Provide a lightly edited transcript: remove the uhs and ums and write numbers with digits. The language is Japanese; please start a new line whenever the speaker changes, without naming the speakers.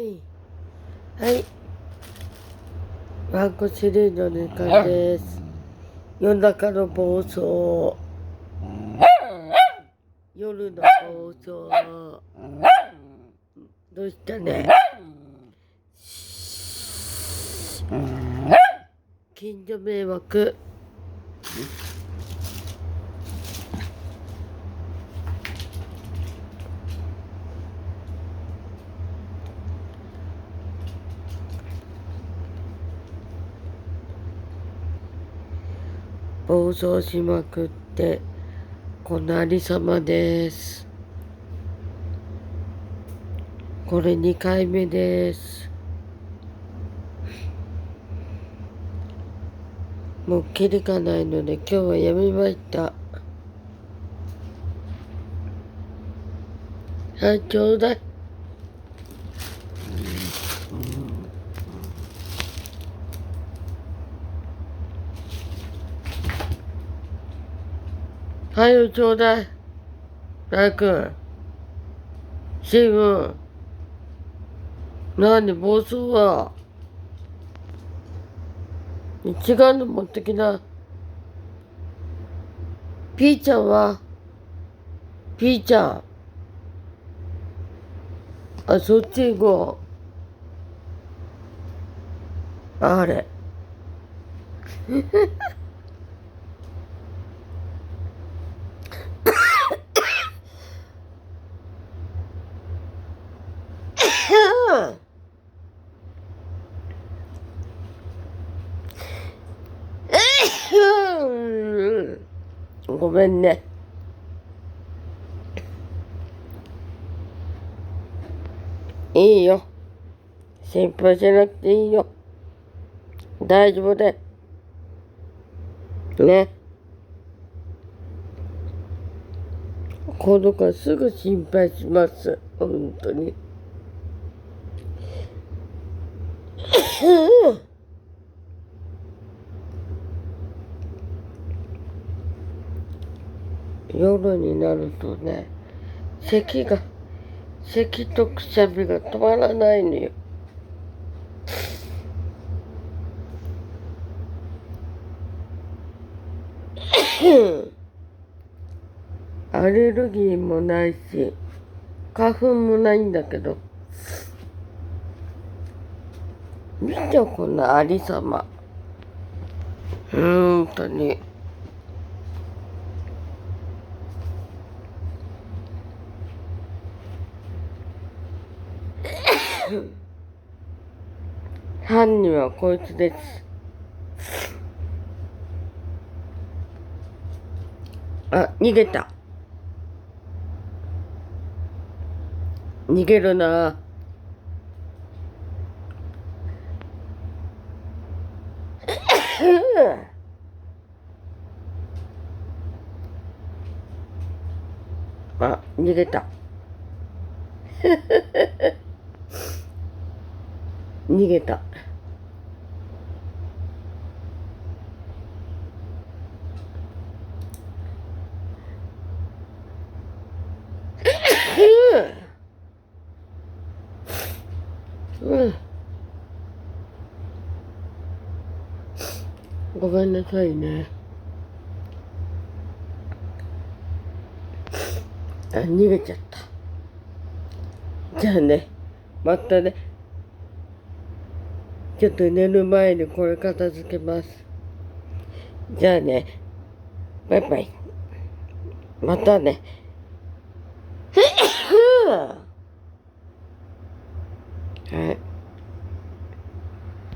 い。はい。ワンコシリーズの時間です。夜中の暴走。夜の暴走。どうしたね。近所迷惑。暴走しまくってこのありさまです。これ2回目です。もうキリがないので今日はやめました。はい、ちょうだい。はいよ、ちょうだい。早く。シーブン。なに、暴走は。違うの持ってきな。ピーちゃんはピーちゃん。あ、そっち行こう。あれ。ごめんね。いいよ。心配しなくていいよ。大丈夫だよ。ね。今度からすぐ心配します。本当に。夜になるとね、咳とくしゃみが止まらないのよ。アレルギーもないし、花粉もないんだけど、見てこんなありさま。本当に。犯人はこいつです。あ、逃げた。逃げるな。あ、逃げた。逃げた。ごめんなさいね。あ、逃げちゃった。じゃあね、またね。ちょっと寝る前にこれ片付けます。じゃあね、バイバイ。またね。はい。